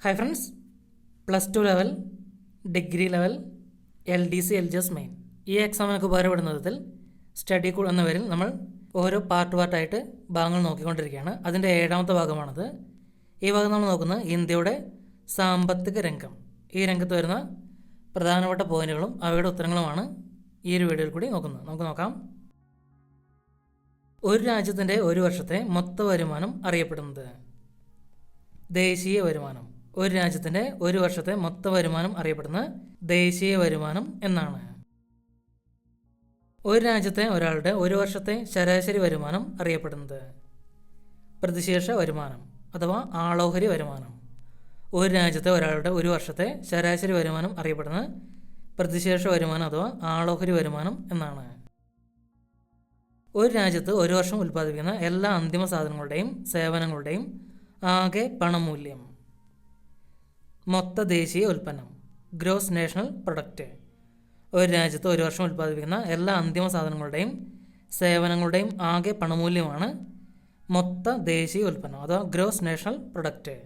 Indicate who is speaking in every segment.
Speaker 1: Hi friends, +2 level, degree level, LDC, LGS main ഈ എക്സാമിനൊക്കെ ഉപകാരപ്പെടുന്ന വിധത്തിൽ സ്റ്റഡി കൂൾ എന്ന പേരിൽ നമ്മൾ ഓരോ പാർട്ടായിട്ട് ഭാഗങ്ങൾ നോക്കിക്കൊണ്ടിരിക്കുകയാണ്. അതിൻ്റെ 7ാമത്തെ ഭാഗമാണത്. ഈ ഭാഗം നമ്മൾ നോക്കുന്നത് ഇന്ത്യയുടെ സാമ്പത്തിക രംഗം. ഈ രംഗത്ത് വരുന്ന പ്രധാനപ്പെട്ട പോയിന്റുകളും അവയുടെ ഉത്തരങ്ങളുമാണ് ഈ ഒരു വീഡിയോയിൽ കൂടി നോക്കുന്നത്. നമുക്ക് നോക്കാം. ഒരു രാജ്യത്തിൻ്റെ ഒരു വർഷത്തെ മൊത്ത വരുമാനം അറിയപ്പെടുന്നത് ദേശീയ വരുമാനം. ഒരു രാജ്യത്തിൻ്റെ ഒരു വർഷത്തെ മൊത്ത വരുമാനം അറിയപ്പെടുന്നത് ദേശീയ വരുമാനം എന്നാണ്. ഒരു രാജ്യത്തെ ഒരാളുടെ ഒരു വർഷത്തെ ശരാശരി വരുമാനം അറിയപ്പെടുന്നത് പ്രതിശീർഷ വരുമാനം അഥവാ ആളോഹരി വരുമാനം. ഒരു രാജ്യത്തെ ഒരാളുടെ ഒരു വർഷത്തെ ശരാശരി വരുമാനം അറിയപ്പെടുന്നത് പ്രതിശീർഷ വരുമാനം അഥവാ ആളോഹരി വരുമാനം എന്നാണ്. ഒരു രാജ്യത്ത് ഒരു വർഷം ഉൽപ്പാദിപ്പിക്കുന്ന എല്ലാ അന്തിമ സാധനങ്ങളുടെയും സേവനങ്ങളുടെയും ആകെ പണമൂല്യം മൊത്ത ദേശീയ ഉൽപ്പന്നം ഗ്രോസ് നാഷണൽ പ്രൊഡക്റ്റ്. ഒരു രാജ്യത്ത് ഒരു വർഷം ഉൽപ്പാദിപ്പിക്കുന്ന എല്ലാ അന്തിമ സാധനങ്ങളുടെയും സേവനങ്ങളുടെയും ആകെ പണമൂല്യമാണ് മൊത്ത ദേശീയ ഉൽപ്പന്നം അഥവാ ഗ്രോസ് നാഷണൽ പ്രൊഡക്റ്റ്.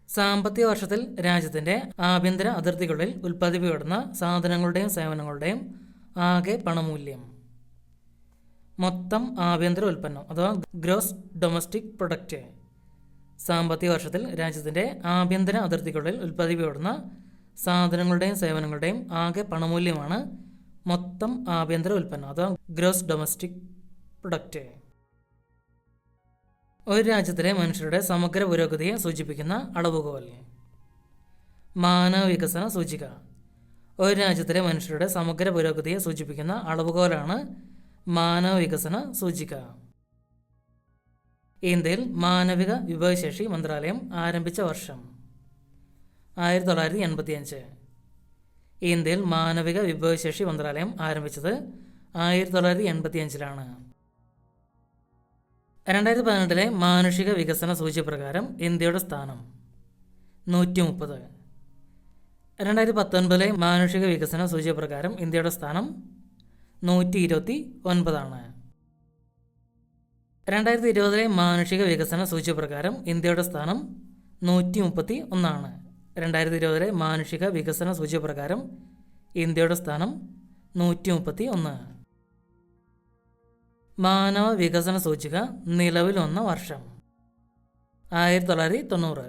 Speaker 1: സാമ്പത്തിക വർഷത്തിൽ രാജ്യത്തിൻ്റെ ആഭ്യന്തര അതിർത്തികളിൽ ഉൽപ്പാദിപ്പിക്കപ്പെടുന്ന സാധനങ്ങളുടെയും സേവനങ്ങളുടെയും ആകെ പണമൂല്യം മൊത്തം ആഭ്യന്തര ഉൽപ്പന്നം അഥവാ ഗ്രോസ് ഡൊമസ്റ്റിക് പ്രൊഡക്റ്റ്. സാമ്പത്തിക വർഷത്തിൽ രാജ്യത്തിൻ്റെ ആഭ്യന്തര അതിർത്തികളിൽ ഉൽപ്പാദിപ്പിക്കപ്പെടുന്ന സാധനങ്ങളുടെയും സേവനങ്ങളുടെയും ആകെ പണമൂല്യമാണ് മൊത്തം ആഭ്യന്തര ഉൽപ്പന്നം അഥവാ ഗ്രോസ് ഡൊമസ്റ്റിക് പ്രൊഡക്റ്റ്. ഒരു രാജ്യത്തിലെ മനുഷ്യരുടെ സമഗ്ര പുരോഗതിയെ സൂചിപ്പിക്കുന്ന അളവുകോൽ മാനവ വികസന സൂചിക. ഒരു രാജ്യത്തിലെ മനുഷ്യരുടെ സമഗ്ര പുരോഗതിയെ സൂചിപ്പിക്കുന്ന അളവുകോലാണ് മാനവ വികസന സൂചിക. ഇന്ത്യയിൽ മാനവിക വിഭവശേഷി മന്ത്രാലയം ആരംഭിച്ച വർഷം 1985. ഇന്ത്യയിൽ മാനവിക വിഭവശേഷി മന്ത്രാലയം ആരംഭിച്ചത് 1985-ലാണ്. 2018 മാനുഷിക വികസന സൂചി പ്രകാരം ഇന്ത്യയുടെ സ്ഥാനം 130. 2019 മാനുഷിക വികസന സൂചി പ്രകാരം ഇന്ത്യയുടെ സ്ഥാനം 129. 2020 മാനുഷിക വികസന സൂചി പ്രകാരം ഇന്ത്യയുടെ സ്ഥാനം 131. 2020 മാനുഷിക വികസന സൂചി പ്രകാരം ഇന്ത്യയുടെ സ്ഥാനം 131. മാനവ വികസന സൂചിക നിലവിൽ വന്ന വർഷം 1990.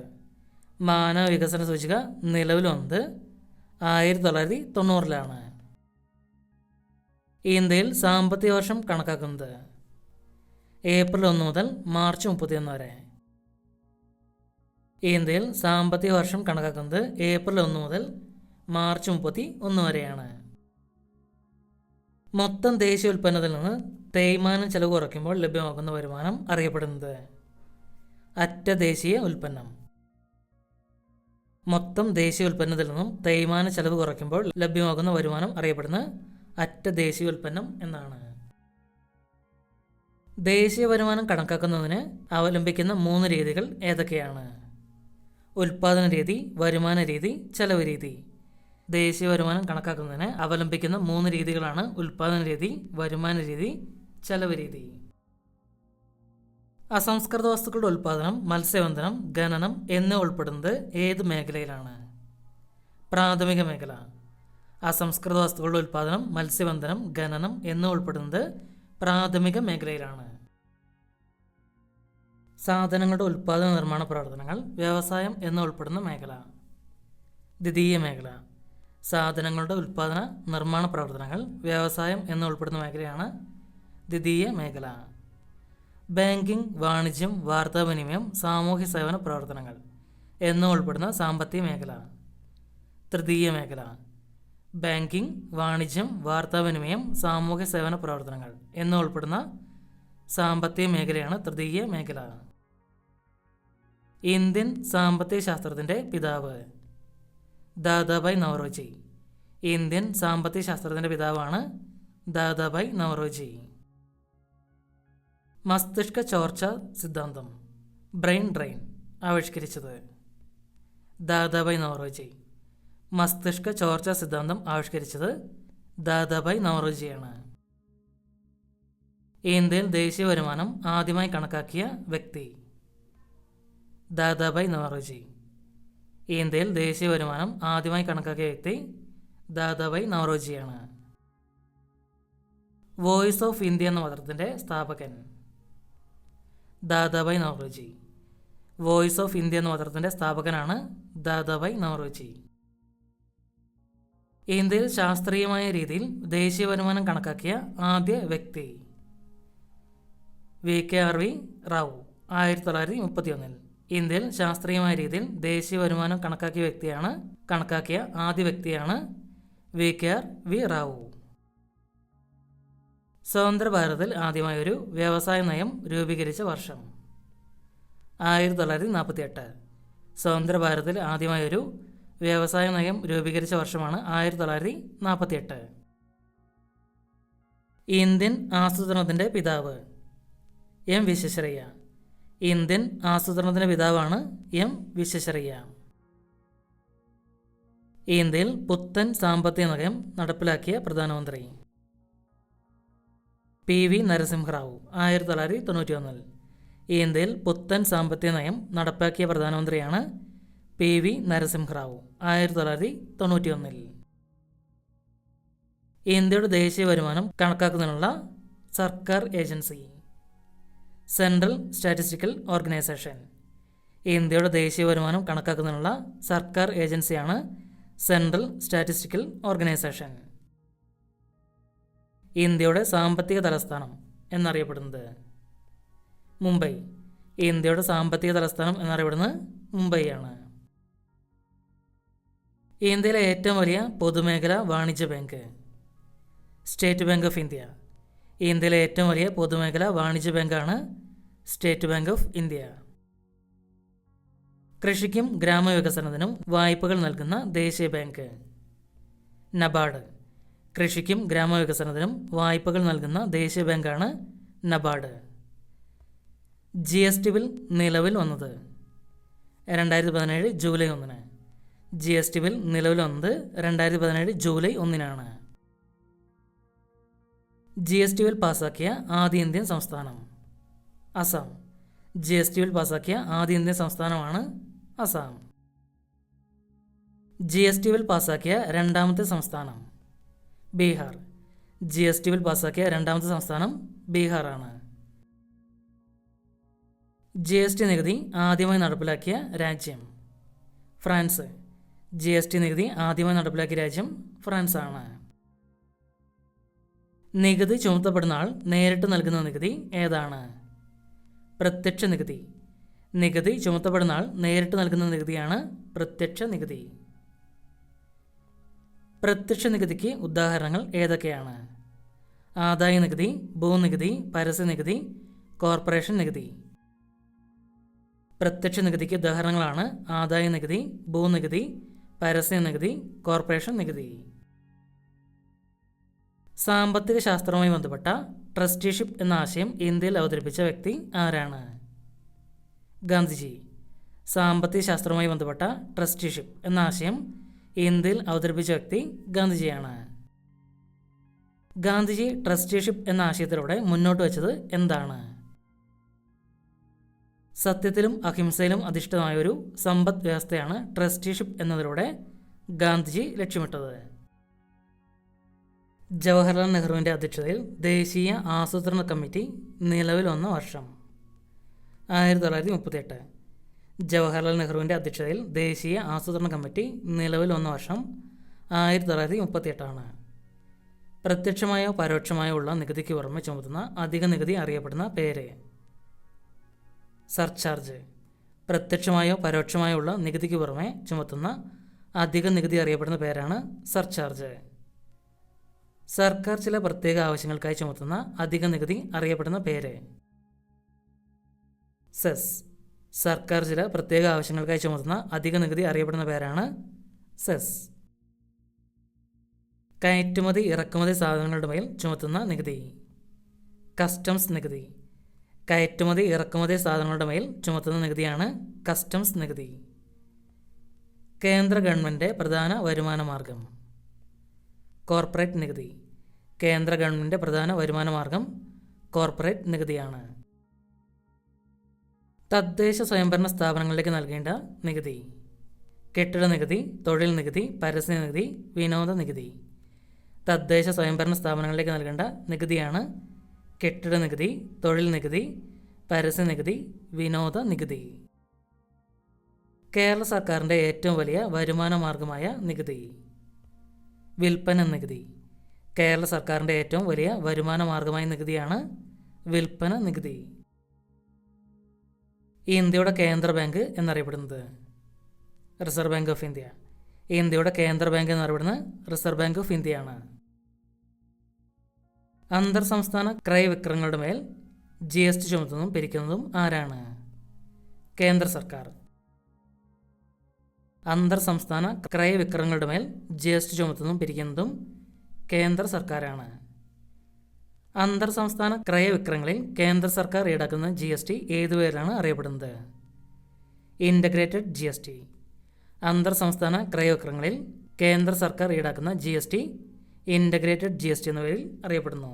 Speaker 1: മാനവ വികസന സൂചിക നിലവിൽ വന്നത് 1990-ലാണ്. ഇന്ത്യയിൽ സാമ്പത്തിക വർഷം കണക്കാക്കുന്നത് ഏപ്രിൽ 1 മുതൽ മാർച്ച് 31 വരെ. ഇന്ത്യയിൽ സാമ്പത്തിക വർഷം കണക്കാക്കുന്നത് ഏപ്രിൽ 1 മുതൽ മാർച്ച് 31 വരെയാണ്. മൊത്തം ദേശീയ ഉൽപ്പന്നത്തിൽ നിന്ന് തേയ്മാനം ചെലവ് കുറയ്ക്കുമ്പോൾ ലഭ്യമാകുന്ന വരുമാനം അറിയപ്പെടുന്നത് അറ്റ ദേശീയ ഉൽപ്പന്നം. മൊത്തം ദേശീയ ഉൽപ്പന്നത്തിൽ നിന്നും തേയ്മാന ചെലവ് കുറയ്ക്കുമ്പോൾ ലഭ്യമാകുന്ന വരുമാനം അറിയപ്പെടുന്നത് അറ്റ ദേശീയ ഉൽപ്പന്നം എന്നാണ്. ദേശീയ വരുമാനം കണക്കാക്കുന്നതിന് അവലംബിക്കുന്ന 3 രീതികൾ ഏതൊക്കെയാണ്? ഉൽപാദന രീതി, വരുമാന രീതി, ചെലവ് രീതി. ദേശീയ വരുമാനം കണക്കാക്കുന്നതിന് അവലംബിക്കുന്ന 3 രീതികളാണ് ഉൽപാദന രീതി, വരുമാന രീതി, ചെലവ് രീതി. അസംസ്കൃത വസ്തുക്കളുടെ ഉൽപാദനം, മത്സ്യബന്ധനം, ഖനനം എന്നിവ ഉൾപ്പെടുന്നത് ഏത് മേഖലയിലാണ്? പ്രാഥമിക മേഖല. അസംസ്കൃത വസ്തുക്കളുടെ ഉൽപാദനം, മത്സ്യബന്ധനം, ഖനനം എന്നിവ ഉൾപ്പെടുന്നത് പ്രാഥമിക മേഖലയിലാണ്. സാധനങ്ങളുടെ ഉൽപാദന നിർമ്മാണ പ്രവർത്തനങ്ങൾ, വ്യവസായം എന്നിവ ഉൾപ്പെടുന്ന മേഖല ദ്വിതീയ മേഖല. സാധനങ്ങളുടെ ഉൽപാദന നിർമ്മാണ പ്രവർത്തനങ്ങൾ, വ്യവസായം എന്നിവ ഉൾപ്പെടുന്ന മേഖലയാണ് ദ്വിതീയ മേഖല. ബാങ്കിംഗ്, വാണിജ്യം, വാർത്താവിനിമയം, സാമൂഹ്യ സേവന പ്രവർത്തനങ്ങൾ എന്നിവ ഉൾപ്പെടുന്ന സാമ്പത്തിക മേഖല തൃതീയ മേഖല. ബാങ്കിംഗ്, വാണിജ്യം, വാർത്താവിനിമയം, സാമൂഹ്യ സേവന പ്രവർത്തനങ്ങൾ എന്നിവ ഉൾപ്പെടുന്ന സാമ്പത്തിക മേഖലയാണ് തൃതീയ മേഖല. ഇന്ത്യൻ സാമ്പത്തിക ശാസ്ത്രത്തിൻ്റെ പിതാവ് ദാദാഭായ് നവറോജി. ഇന്ത്യൻ സാമ്പത്തിക ശാസ്ത്രത്തിൻ്റെ പിതാവാണ് ദാദാഭായ് നവറോജി. മസ്തിഷ്ക ചോർച്ച സിദ്ധാന്തം ബ്രെയിൻ ഡ്രെയിൻ ആവിഷ്കരിച്ചത് ദാദാഭായ് നവറോജി. മസ്തിഷ്ക ചോർച്ച സിദ്ധാന്തം ആവിഷ്കരിച്ചത് ദാദാഭായ് നവറോജിയാണ്. ഇന്ത്യയിൽ ദേശീയ വരുമാനം ആദ്യമായി കണക്കാക്കിയ വ്യക്തി ദാദാഭായ് നവറോജി. ഇന്ത്യയിൽ ദേശീയ വരുമാനം ആദ്യമായി കണക്കാക്കിയ വ്യക്തി ദാദാഭായ് നവറോജിയാണ്. വോയിസ് ഓഫ് ഇന്ത്യ എന്ന പത്രത്തിൻ്റെ സ്ഥാപകൻ Dadabhai Naoroji. Voice of India എന്ന പത്രത്തിൻ്റെ സ്ഥാപകനാണ് ദാദാഭായ് നവറോജി. ഇന്ത്യയിൽ ശാസ്ത്രീയമായ രീതിയിൽ ദേശീയ വരുമാനം കണക്കാക്കിയ ആദ്യ വ്യക്തി VKRV റാവു. 1931 ഇന്ത്യയിൽ ശാസ്ത്രീയമായ രീതിയിൽ ദേശീയ വരുമാനം കണക്കാക്കിയ ആദ്യ വ്യക്തിയാണ് VKRV റാവു. സ്വതന്ത്ര ഭാരതത്തിൽ ആദ്യമായി ഒരു വ്യവസായ നയം രൂപീകരിച്ച വർഷം 1948. സ്വതന്ത്ര ഭാരതത്തിൽ ആദ്യമായി ഒരു വ്യവസായ നയം രൂപീകരിച്ച വർഷമാണ് 1948. ഇന്ത്യൻ ആസൂത്രണത്തിൻ്റെ പിതാവ് M. വിശ്വേശ്വരയ്യ. ഇന്ത്യൻ ആസൂത്രണത്തിൻ്റെ പിതാവാണ് M. വിശ്വേശ്വരയ്യ. ഇന്ത്യയിൽ പുത്തൻ സാമ്പത്തിക നയം നടപ്പിലാക്കിയ പ്രധാനമന്ത്രി PV നരസിംഹറാവു. 1991 ഇന്ത്യയിൽ പുത്തൻ സാമ്പത്തിക നയം നടപ്പാക്കിയ പ്രധാനമന്ത്രിയാണ് PV നരസിംഹറാവു. 1991 ഇന്ത്യയുടെ ദേശീയ വരുമാനം കണക്കാക്കുന്നതിനുള്ള സർക്കാർ ഏജൻസി സെൻട്രൽ സ്റ്റാറ്റിസ്റ്റിക്കൽ ഓർഗനൈസേഷൻ. ഇന്ത്യയുടെ ദേശീയ വരുമാനം കണക്കാക്കുന്നതിനുള്ള സർക്കാർ ഏജൻസിയാണ് സെൻട്രൽ സ്റ്റാറ്റിസ്റ്റിക്കൽ ഓർഗനൈസേഷൻ. ഇന്ത്യയുടെ സാമ്പത്തിക തലസ്ഥാനം എന്നറിയപ്പെടുന്നത് മുംബൈ. ഇന്ത്യയുടെ സാമ്പത്തിക തലസ്ഥാനം എന്നറിയപ്പെടുന്നത് മുംബൈയാണ്. ഇന്ത്യയിലെ ഏറ്റവും വലിയ പൊതുമേഖലാ വാണിജ്യ bank state bank of India. ഇന്ത്യയിലെ ഏറ്റവും വലിയ പൊതുമേഖലാ വാണിജ്യ ബാങ്കാണ് സ്റ്റേറ്റ് ബാങ്ക് ഓഫ് ഇന്ത്യ. കൃഷിക്കും ഗ്രാമവികസനത്തിനും വായ്പകൾ നൽകുന്ന ദേശീയ ബാങ്ക് നബാർഡ്. കൃഷിക്കും ഗ്രാമവികസനത്തിനും വായ്പകൾ നൽകുന്ന ദേശീയ ബാങ്കാണ് നബാർഡ്. GST ബിൽ നിലവിൽ വന്നത് 2017 ജൂലൈ 1. GST ബിൽ നിലവിൽ വന്നത് 2017 ജൂലൈ 1 GST ബിൽ പാസാക്കിയ ആദ്യ ഇന്ത്യൻ സംസ്ഥാനം അസം. GST ബിൽ പാസാക്കിയ ആദ്യ ഇന്ത്യൻ സംസ്ഥാനമാണ് അസം. GST ബിൽ പാസാക്കിയ രണ്ടാമത്തെ സംസ്ഥാനം ബീഹാർ. GST ബിൽ പാസാക്കിയ രണ്ടാമത്തെ സംസ്ഥാനം ബീഹാറാണ്. GST നികുതി ആദ്യമായി നടപ്പിലാക്കിയ രാജ്യം ഫ്രാൻസ്. GST നികുതി ആദ്യമായി നടപ്പിലാക്കിയ രാജ്യം ഫ്രാൻസാണ്. നികുതി ചുമത്തപ്പെടുന്ന ആൾ നേരിട്ട് നൽകുന്ന നികുതി ഏതാണ്? പ്രത്യക്ഷ നികുതി. നികുതി ചുമത്തപ്പെടുന്ന ആൾ നേരിട്ട് നൽകുന്ന നികുതിയാണ് പ്രത്യക്ഷ നികുതി. പ്രത്യക്ഷ നികുതിക്ക് ഉദാഹരണങ്ങൾ ഏതൊക്കെയാണ്? ആദായ നികുതി, ഭൂനികുതി, പരസ്യനികുതി, കോർപ്പറേഷൻ നികുതി. പ്രത്യക്ഷ നികുതിക്ക് ഉദാഹരണങ്ങളാണ് ആദായ നികുതി, ഭൂനികുതി, പരസ്യ നികുതി, കോർപ്പറേഷൻ നികുതി. സാമ്പത്തിക ശാസ്ത്രവുമായി ബന്ധപ്പെട്ട ട്രസ്റ്റിഷിപ്പ് എന്ന ആശയം ഇന്ത്യയിൽ അവതരിപ്പിച്ച വ്യക്തി ആരാണ്? ഗാന്ധിജി. സാമ്പത്തിക ശാസ്ത്രവുമായി ബന്ധപ്പെട്ട ട്രസ്റ്റിഷിപ്പ് എന്ന ആശയം ഇന്ത്യയിൽ അവതരിപ്പിച്ച വ്യക്തി ഗാന്ധിജിയാണ്. ഗാന്ധിജി ട്രസ്റ്റിഷിപ്പ് എന്ന ആശയത്തിലൂടെ മുന്നോട്ട് വച്ചത് എന്താണ്? സത്യത്തിലും അഹിംസയിലും അധിഷ്ഠിതമായ ഒരു സമ്പദ് വ്യവസ്ഥയാണ് ട്രസ്റ്റിഷിപ്പ് എന്നതിലൂടെ ഗാന്ധിജി ലക്ഷ്യമിട്ടത്. ജവഹർലാൽ നെഹ്റുവിൻ്റെ അധ്യക്ഷതയിൽ ദേശീയ ആസൂത്രണ കമ്മിറ്റി നിലവിൽ വന്ന വർഷം 1938. ജവഹർലാൽ നെഹ്റുവിൻ്റെ അധ്യക്ഷതയിൽ ദേശീയ ആസൂത്രണ കമ്മിറ്റി നിലവിൽ വന്ന വർഷം 1938. പ്രത്യക്ഷമായോ പരോക്ഷമായോ ഉള്ള നികുതിക്ക് പുറമെ ചുമത്തുന്ന അധിക നികുതി അറിയപ്പെടുന്ന പേര് സർചാർജ്. പ്രത്യക്ഷമായോ പരോക്ഷമായോ ഉള്ള നികുതിക്ക് പുറമെ ചുമത്തുന്ന അധിക നികുതി അറിയപ്പെടുന്ന പേരാണ് സർചാർജ്. സർക്കാർ ചില പ്രത്യേക ആവശ്യങ്ങൾക്കായി ചുമത്തുന്ന അധിക നികുതി അറിയപ്പെടുന്ന പേര് സെസ്. സർക്കാർ ചില പ്രത്യേക ആവശ്യങ്ങൾക്കായി ചുമത്തുന്ന അധിക നികുതി അറിയപ്പെടുന്ന പേരാണ് സെസ്. കയറ്റുമതി ഇറക്കുമതി സാധനങ്ങളുടെ മേൽ ചുമത്തുന്ന നികുതി കസ്റ്റംസ് നികുതി. കയറ്റുമതി ഇറക്കുമതി സാധനങ്ങളുടെ മേൽ ചുമത്തുന്ന നികുതിയാണ് കസ്റ്റംസ് നികുതി. കേന്ദ്ര ഗവൺമെൻറ് പ്രധാന വരുമാന മാർഗം കോർപ്പറേറ്റ് നികുതി. കേന്ദ്ര ഗവൺമെൻറ് പ്രധാന വരുമാന മാർഗം കോർപ്പറേറ്റ് നികുതിയാണ്. തദ്ദേശ സ്വയംഭരണ സ്ഥാപനങ്ങളിലേക്ക് നൽകേണ്ട നികുതി. കെട്ടിട നികുതി, തൊഴിൽ നികുതി, പരസ്യ നികുതി, വിനോദ നികുതി. തദ്ദേശ സ്വയംഭരണ സ്ഥാപനങ്ങളിലേക്ക് നൽകേണ്ട നികുതിയാണ് കെട്ടിട നികുതി, തൊഴിൽ നികുതി, പരസ്യ നികുതി, വിനോദ നികുതി. കേരള സർക്കാരിൻ്റെ ഏറ്റവും വലിയ വരുമാന മാർഗമായ നികുതി. വിൽപ്പന നികുതി. കേരള സർക്കാരിൻ്റെ ഏറ്റവും വലിയ വരുമാന മാർഗമായ നികുതിയാണ് വിൽപ്പന നികുതി. ഇന്ത്യയുടെ കേന്ദ്ര ബാങ്ക് എന്നറിയപ്പെടുന്നത് റിസർവ് ബാങ്ക് ഓഫ് ഇന്ത്യ. ഇന്ത്യയുടെ കേന്ദ്ര ബാങ്ക് എന്നറിയപ്പെടുന്നത് റിസർവ് ബാങ്ക് ഓഫ് ഇന്ത്യയാണ്. അന്തർ സംസ്ഥാന ക്രയവിക്രയങ്ങളുടെ മേൽ GST ചുമത്തുന്നതും പിരിക്കുന്നതും ആരാണ്? കേന്ദ്ര സർക്കാർ. അന്തർ സംസ്ഥാന ക്രയവിക്രയങ്ങളുടെ മേൽ GST ചുമത്തുന്നതും പിരിക്കുന്നതും കേന്ദ്ര സർക്കാരാണ്. അന്തർ സംസ്ഥാന ക്രയവിക്രയങ്ങളിൽ കേന്ദ്ര സർക്കാർ ഈടാക്കുന്ന GST ഏതു പേരിലാണ് അറിയപ്പെടുന്നത്? Integrated GST. അന്തർ സംസ്ഥാന ക്രയവിക്രയങ്ങളിൽ കേന്ദ്ര സർക്കാർ ഈടാക്കുന്ന GST ഇൻ്റഗ്രേറ്റഡ് GST എന്ന പേരിൽ അറിയപ്പെടുന്നു.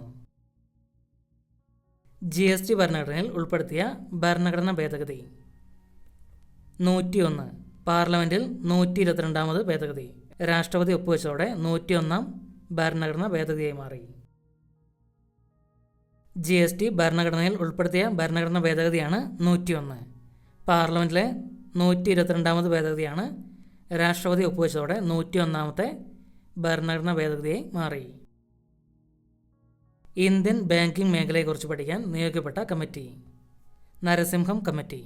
Speaker 1: GST ഭരണഘടനയിൽ ഉൾപ്പെടുത്തിയ ഭരണഘടനാ ഭേദഗതി. 101 പാർലമെൻറ്റിൽ 122ാമത് ഭേദഗതി. രാഷ്ട്രപതി ഒപ്പുവെച്ചതോടെ 101ാം ഭരണഘടനാ ഭേദഗതിയായി മാറി. GST ഭരണഘടനയിൽ ഉൾപ്പെടുത്തിയ ഭരണഘടനാ ഭേദഗതിയാണ് 101. പാർലമെൻറ്റിലെ 122ാമത് ഭേദഗതിയാണ് രാഷ്ട്രപതി ഒപ്പുവെച്ചതോടെ 101ാമത്തെ ഭരണഘടനാ ഭേദഗതിയായി മാറി. ഇന്ത്യൻ ബാങ്കിംഗ് മേഖലയെക്കുറിച്ച് പഠിക്കാൻ നിയോഗിക്കപ്പെട്ട committee. Narasimham committee.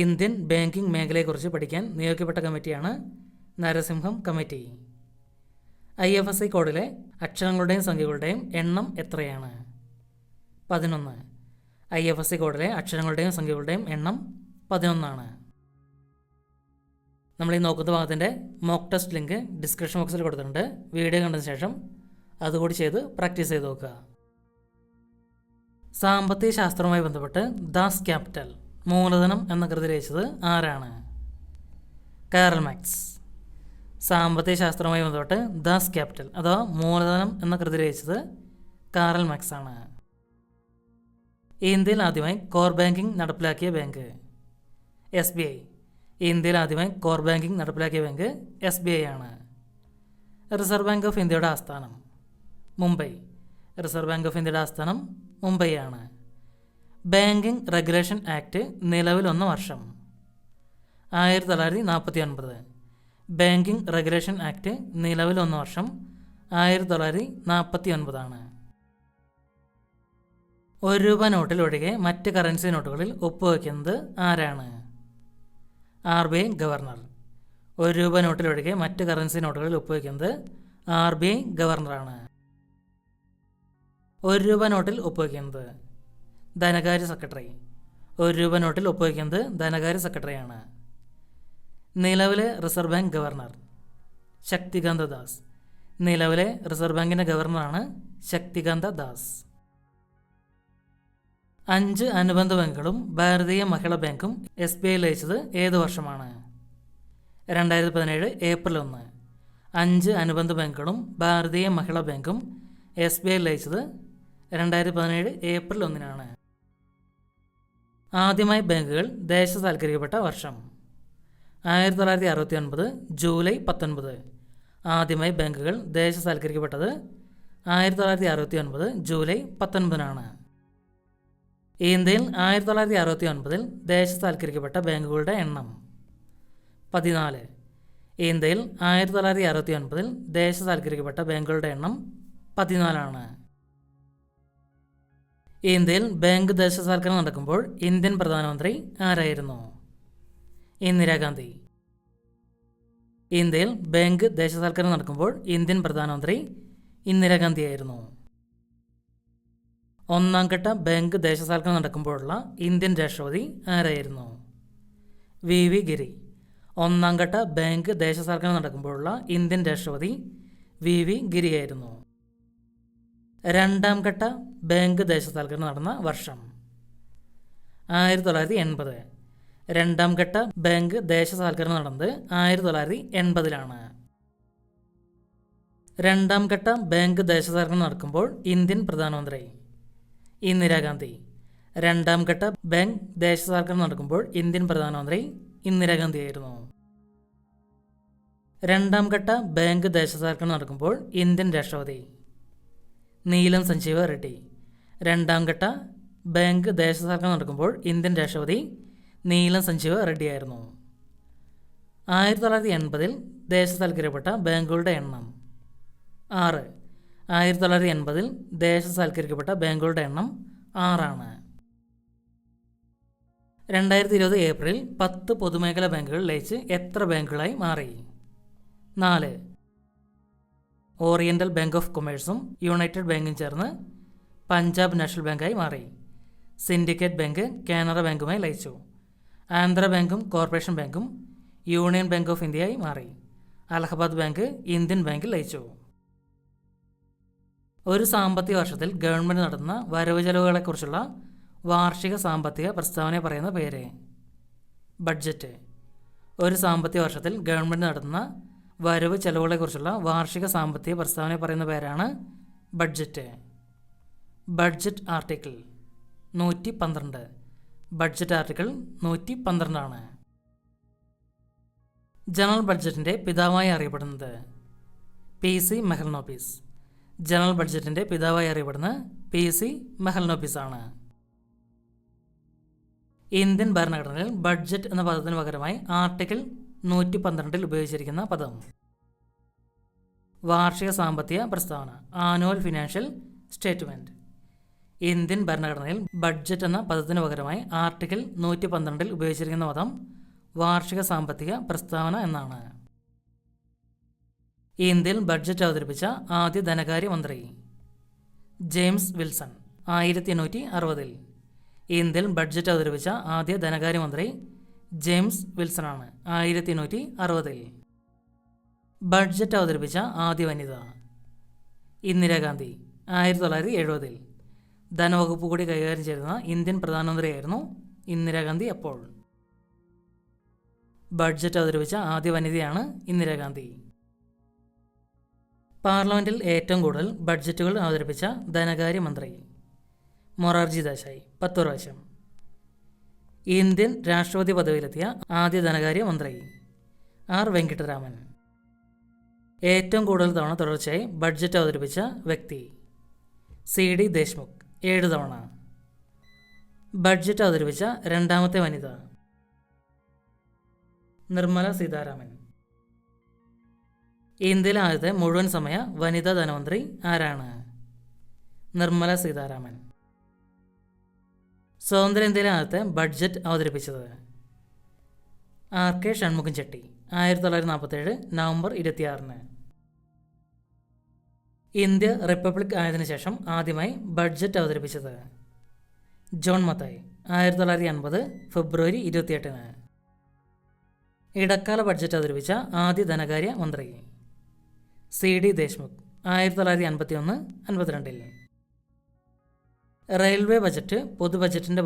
Speaker 1: Indian banking മേഖലയെക്കുറിച്ച് പഠിക്കാൻ നിയോഗിക്കപ്പെട്ട കമ്മിറ്റിയാണ് നരസിംഹം കമ്മിറ്റി. IFSC കോഡിലെ അക്ഷരങ്ങളുടെയും സംഖ്യകളുടെയും എണ്ണം എത്രയാണ്? 11. IFSC കോഡിലെ അക്ഷരങ്ങളുടെയും സംഖ്യകളുടെയും എണ്ണം 11 നമ്മൾ ഈ നോക്കുന്ന ഭാഗത്തിൻ്റെ മോക്ക് ടെസ്റ്റ് ലിങ്ക് ഡിസ്ക്രിപ്ഷൻ ബോക്സിൽ കൊടുത്തിട്ടുണ്ട്. വീഡിയോ കണ്ടതിന് ശേഷം അതുകൂടി ചെയ്ത് പ്രാക്ടീസ് ചെയ്ത് നോക്കുക. സാമ്പത്തിക ശാസ്ത്രവുമായി ബന്ധപ്പെട്ട് ദാസ് ക്യാപിറ്റൽ മൂലധനം എന്ന കൃതി രചിച്ചത് ആരാണ്? Karl marks. സാമ്പത്തിക ശാസ്ത്രവുമായി ബന്ധപ്പെട്ട് ദാസ് ക്യാപിറ്റൽ അഥവാ മൂലധനം എന്ന കൃതി രചിച്ചത് കാറൽ മാർക്സ് ആണ്. ഇന്ത്യയിൽ ആദ്യമായി കോർ ബാങ്കിംഗ് നടപ്പിലാക്കിയ ബാങ്ക് SBI. ഇന്ത്യയിൽ ആദ്യമായി കോർ ബാങ്കിംഗ് നടപ്പിലാക്കിയ ബാങ്ക് SBI ആണ്. റിസർവ് ബാങ്ക് ഓഫ് ഇന്ത്യയുടെ ആസ്ഥാനം മുംബൈ. റിസർവ് ബാങ്ക് ഓഫ് ഇന്ത്യയുടെ ആസ്ഥാനം മുംബൈ ആണ്. ബാങ്കിംഗ് റെഗുലേഷൻ ആക്ട് നിലവിൽ വന്ന വർഷം 1949. ബാങ്കിംഗ് റെഗുലേഷൻ ആക്ട് നിലവിൽ വന്ന വർഷം 1949. ₹1 നോട്ടിൽ ഒഴികെ മറ്റ് കറൻസി നോട്ടുകളിൽ ഒപ്പുവയ്ക്കുന്നത് ആരാണ്? RBI governor. ₹1 നോട്ടിൽ ഒഴികെ മറ്റ് കറൻസി നോട്ടുകളിൽ ഒപ്പുവയ്ക്കുന്നത് RBI ഗവർണറാണ്. ₹1 നോട്ടിൽ ഒപ്പുവയ്ക്കുന്നത് ധനകാര്യ സെക്രട്ടറി. ₹1 നോട്ടിൽ ഒപ്പുവയ്ക്കുന്നത് ധനകാര്യ സെക്രട്ടറിയാണ്. നിലവിലെ reserve bank governor Shaktikanta Das. നിലവിലെ റിസർവ് ബാങ്കിൻ്റെ ഗവർണറാണ് ശക്തികാന്ത ദാസ്. 5 അനുബന്ധ ബാങ്കുകളും ഭാരതീയ മഹിളാ ബാങ്കും SBI ലയിച്ചത് ഏത് വർഷമാണ്? 2017 ഏപ്രിൽ 1. 5 അനുബന്ധ ബാങ്കുകളും ഭാരതീയ മഹിളാ ബാങ്കും SBI ലയിച്ചത് 2017 ഏപ്രിൽ 1. ആദ്യമായി ബാങ്കുകൾ ദേശസാൽക്കരിക്കപ്പെട്ട വർഷം 1969 ജൂലൈ 19. ആദ്യമായി ബാങ്കുകൾ ദേശസാൽക്കരിക്കപ്പെട്ടത് 1969 ജൂലൈ 19. ഇന്ത്യയിൽ 1969 ദേശസാൽക്കരിക്കപ്പെട്ട ബാങ്കുകളുടെ എണ്ണം 14. ഇന്ത്യയിൽ 1969 ദേശസാൽക്കരിക്കപ്പെട്ട ബാങ്കുകളുടെ എണ്ണം 14. ഇന്ത്യയിൽ ബാങ്ക് ദേശസാൽക്കരണം നടക്കുമ്പോൾ ഇന്ത്യൻ പ്രധാനമന്ത്രി ആരായിരുന്നു? ഇന്ദിരാഗാന്ധി. ഇന്ത്യയിൽ ബാങ്ക് ദേശസാൽക്കരണം നടക്കുമ്പോൾ ഇന്ത്യൻ പ്രധാനമന്ത്രി ഇന്ദിരാഗാന്ധിയായിരുന്നു. 1ാം ഘട്ട ബാങ്ക് ദേശസാൽക്കരണം നടക്കുമ്പോഴുള്ള ഇന്ത്യൻ രാഷ്ട്രപതി ആരായിരുന്നു? VV ഗിരി. 1ാം ഘട്ട ബാങ്ക് ദേശസാൽക്കരണം നടക്കുമ്പോഴുള്ള ഇന്ത്യൻ രാഷ്ട്രപതി VV ഗിരിയായിരുന്നു. 2ാം ഘട്ട ബാങ്ക് ദേശസാൽക്കരണം നടന്ന വർഷം 1980. 2ാം ഘട്ട ബാങ്ക് ദേശസാൽക്കരണം നടന്നത് 1980. 2ാം ഘട്ട ബാങ്ക് ദേശസാൽക്കരണം നടക്കുമ്പോൾ ഇന്ത്യൻ പ്രധാനമന്ത്രി ഇന്ദിരാഗാന്ധി. രണ്ടാം ഘട്ട ബാങ്ക് ദേശസാൽക്കരണം നടക്കുമ്പോൾ ഇന്ത്യൻ പ്രധാനമന്ത്രി ഇന്ദിരാഗാന്ധിയായിരുന്നു. രണ്ടാം ഘട്ട ബാങ്ക് ദേശസാൽക്കരണം നടക്കുമ്പോൾ ഇന്ത്യൻ രാഷ്ട്രപതി നീലം സഞ്ജീവ റെഡ്ഡി. രണ്ടാം ഘട്ട ബാങ്ക് ദേശസാൽക്കരണം നടക്കുമ്പോൾ ഇന്ത്യൻ രാഷ്ട്രപതി നീലം സഞ്ജീവ റെഡ്ഡിയായിരുന്നു. 1980 ദേശസാൽക്കരിക്കപ്പെട്ട ബാങ്കുകളുടെ എണ്ണം 6. 1980 ദേശസാൽക്കരിക്കപ്പെട്ട ബാങ്കുകളുടെ എണ്ണം 6 ആണ്. 2020 ഏപ്രിലിൽ 10 പൊതുമേഖലാ ബാങ്കുകൾ ലയിച്ച് എത്ര ബാങ്കുകളായി മാറി? 4. ഓറിയൻ്റൽ ബാങ്ക് ഓഫ് കൊമേഴ്സും യുണൈറ്റഡ് ബാങ്കും ചേർന്ന് പഞ്ചാബ് നാഷണൽ ബാങ്കായി മാറി. സിൻഡിക്കേറ്റ് ബാങ്ക് കാനറ ബാങ്കുമായി ലയിച്ചു. ആന്ധ്ര ബാങ്കും കോർപ്പറേഷൻ ബാങ്കും യൂണിയൻ ബാങ്ക് ഓഫ് ഇന്ത്യയായി മാറി. അലഹബാദ് ബാങ്ക് ഇന്ത്യൻ ബാങ്കിൽ ലയിച്ചു. ഒരു സാമ്പത്തിക വർഷത്തിൽ ഗവൺമെൻറ് നടത്തുന്ന വരവ് ചെലവുകളെക്കുറിച്ചുള്ള വാർഷിക സാമ്പത്തിക പ്രസ്താവനയെ പറയുന്ന പേര്? ബഡ്ജറ്റ്. ഒരു സാമ്പത്തിക വർഷത്തിൽ ഗവൺമെൻറ് നടത്തുന്ന വരവ് ചെലവുകളെക്കുറിച്ചുള്ള വാർഷിക സാമ്പത്തിക പ്രസ്താവനയെ പറയുന്ന പേരാണ് budget. Budget article 112. Budget article 112 general ബഡ്ജറ്റിൻ്റെ പിതാവായി അറിയപ്പെടുന്നത്? PC മെഹൽനോബിസ്. ജനറൽ ബഡ്ജറ്റിൻ്റെ പിതാവായി അറിയപ്പെടുന്ന PC മെഹൽനോബിസ് ആണ്. ഇന്ത്യൻ ഭരണഘടനയിൽ ബഡ്ജറ്റ് എന്ന പദത്തിന് പകരമായി ആർട്ടിക്കിൾ 112 ഉപയോഗിച്ചിരിക്കുന്ന പദം? വാർഷിക സാമ്പത്തിക പ്രസ്താവന, ആനുവൽ ഫിനാൻഷ്യൽ സ്റ്റേറ്റ്മെൻറ്റ്. ഇന്ത്യൻ ഭരണഘടനയിൽ ബഡ്ജറ്റ് എന്ന പദത്തിന് പകരമായി ആർട്ടിക്കിൾ 112 ഉപയോഗിച്ചിരിക്കുന്ന പദം വാർഷിക സാമ്പത്തിക പ്രസ്താവന എന്നാണ്. ഇന്ത്യയിൽ ബഡ്ജറ്റ് അവതരിപ്പിച്ച ആദ്യ ധനകാര്യമന്ത്രി? James Wilson. 1860. ഇന്ത്യയിൽ ബഡ്ജറ്റ് അവതരിപ്പിച്ച ആദ്യ ധനകാര്യമന്ത്രി ജെയിംസ് വിൽസണാണ്. 1860. ബഡ്ജറ്റ് അവതരിപ്പിച്ച ആദ്യ വനിത? ഇന്ദിരാഗാന്ധി. 1970. ധനവകുപ്പ് കൂടി കൈകാര്യം ചെയ്യുന്ന ഇന്ത്യൻ പ്രധാനമന്ത്രിയായിരുന്നു ഇന്ദിരാഗാന്ധി. അപ്പോൾ ബഡ്ജറ്റ് അവതരിപ്പിച്ച ആദ്യ വനിതയാണ് ഇന്ദിരാഗാന്ധി. പാർലമെൻറ്റിൽ ഏറ്റവും കൂടുതൽ ബഡ്ജറ്റുകൾ അവതരിപ്പിച്ച ധനകാര്യമന്ത്രി? മൊറാർജി ദേശായി. 10 പ്രാവശ്യം. ഇന്ത്യൻ രാഷ്ട്രപതി പദവിയിലെത്തിയ ആദ്യ ധനകാര്യമന്ത്രി? R. വെങ്കിട്ടരാമൻ. ഏറ്റവും കൂടുതൽ തവണ തുടർച്ചയായി ബഡ്ജറ്റ് അവതരിപ്പിച്ച വ്യക്തി? CD ദേശ്മുഖ്. 7 തവണ. ബഡ്ജറ്റ് അവതരിപ്പിച്ച രണ്ടാമത്തെ വനിത? നിർമ്മല സീതാരാമൻ. ഇന്ത്യയിലെ ആദ്യത്തെ മുഴുവൻ സമയ വനിതാ ധനമന്ത്രി ആരാണ്? നിർമ്മല സീതാരാമൻ. സ്വതന്ത്ര ഇന്ത്യയിലെ ആദ്യത്തെ ബഡ്ജറ്റ് അവതരിപ്പിച്ചത്? R. K. Shanmukham Chetty. 1947 November 26. India republic ആയതിനു ശേഷം ആദ്യമായി ബഡ്ജറ്റ് അവതരിപ്പിച്ചത്? ജോൺ മത്തായി. 1950 ഫെബ്രുവരി 28. ഇടക്കാല ബഡ്ജറ്റ് അവതരിപ്പിച്ച ആദ്യ ധനകാര്യ മന്ത്രി? CD ദേശ്മുഖ്. 1951-52. റെയിൽവേ ബജറ്റ് പൊതു ബജറ്റിൻ്റെ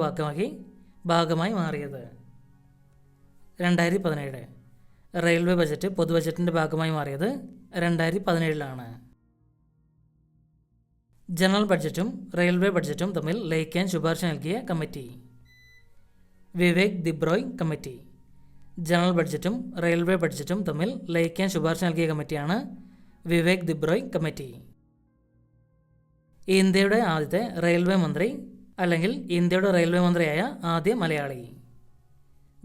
Speaker 1: ഭാഗമായി മാറിയത്? 2017. റെയിൽവേ ബജറ്റ് പൊതു ബജറ്റിൻ്റെ ഭാഗമായി മാറിയത് 2017. ജനറൽ ബഡ്ജറ്റും റെയിൽവേ ബഡ്ജറ്റും തമ്മിൽ ലയിക്കാൻ ശുപാർശ നൽകിയ committee? Vivek Debroy committee. General ബഡ്ജറ്റും റെയിൽവേ ബഡ്ജറ്റും തമ്മിൽ ലയിക്കാൻ ശുപാർശ നൽകിയ കമ്മിറ്റിയാണ് വിവേക് ദിബ്രോയ് കമ്മിറ്റി. ഇന്ത്യയുടെ ആദ്യത്തെ റെയിൽവേ മന്ത്രി അല്ലെങ്കിൽ ഇന്ത്യയുടെ റെയിൽവേ മന്ത്രിയായ ആദ്യ മലയാളി?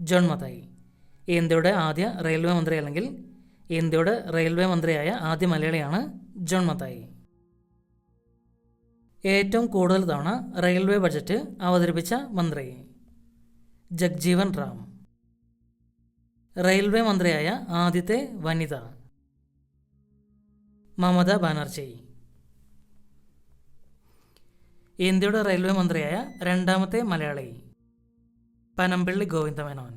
Speaker 1: ജോൺ മത്തായി. ഇന്ത്യയുടെ ആദ്യ റെയിൽവേ മന്ത്രി അല്ലെങ്കിൽ ഇന്ത്യയുടെ റെയിൽവേ മന്ത്രിയായ ആദ്യ മലയാളിയാണ് ജോൺ മത്തായി. ഏറ്റവും കൂടുതൽ തവണ റെയിൽവേ ബഡ്ജറ്റ് അവതരിപ്പിച്ച മന്ത്രി? ജഗ്ജീവൻ റാം. റെയിൽവേ മന്ത്രിയായ ആദ്യത്തെ വനിത? മമത ബാനർജി. ഇന്ത്യയുടെ റെയിൽവേ മന്ത്രിയായ രണ്ടാമത്തെ മലയാളി? പനമ്പിള്ളി ഗോവിന്ദമേനോൻ.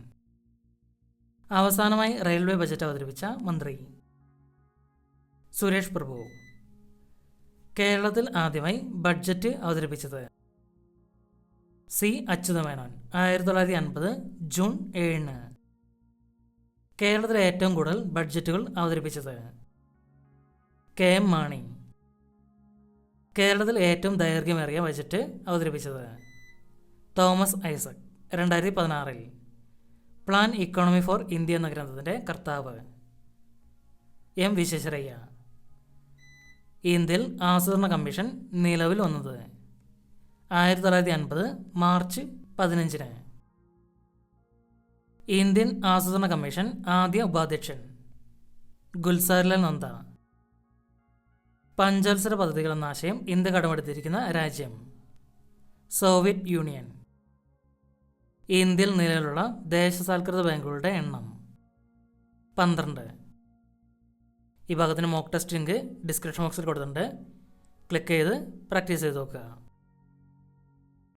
Speaker 1: അവസാനമായി റെയിൽവേ ബജറ്റ് അവതരിപ്പിച്ച മന്ത്രി? സുരേഷ് പ്രഭു. കേരളത്തിൽ ആദ്യമായി ബഡ്ജറ്റ് അവതരിപ്പിച്ചത്? C. അച്യുതമേനോൻ. 1950 ജൂൺ 7. കേരളത്തിലെ ഏറ്റവും കൂടുതൽ ബഡ്ജറ്റുകൾ അവതരിപ്പിച്ചത്? KM മാണി. കേരളത്തിൽ ഏറ്റവും ദൈർഘ്യമേറിയ ബജറ്റ് അവതരിപ്പിച്ചത്? Thomas Isaac 2016. Plan economy for India എന്ന ഗ്രന്ഥത്തിൻ്റെ കർത്താവ് എം വിശ്വേശ്വരയ്യ. ഇന്ത്യയിൽ ആസൂത്രണ കമ്മീഷൻ നിലവിൽ വന്നത് 1950 മാർച്ച് 15. ഇന്ത്യൻ ആസൂത്രണ കമ്മീഷൻ ആദ്യ ഉപാധ്യക്ഷൻ ഗുൽസാരിലാൽ നന്ദ. പഞ്ചവത്സര പദ്ധതികൾ എന്ന ആശയം ഇന്ത്യ കടമെടുത്തിരിക്കുന്ന രാജ്യം സോവിയറ്റ് യൂണിയൻ. ഇന്ത്യയിൽ നിലവിലുള്ള ദേശസാൽകൃത ബാങ്കുകളുടെ എണ്ണം 12. ഈ ഭാഗത്തിന് മോക്ക് ടെസ്റ്റ് ലിങ്ക് ഡിസ്ക്രിപ്ഷൻ ബോക്സിൽ കൊടുത്തിട്ടുണ്ട്. ക്ലിക്ക് ചെയ്ത് പ്രാക്ടീസ് ചെയ്ത് നോക്കുക.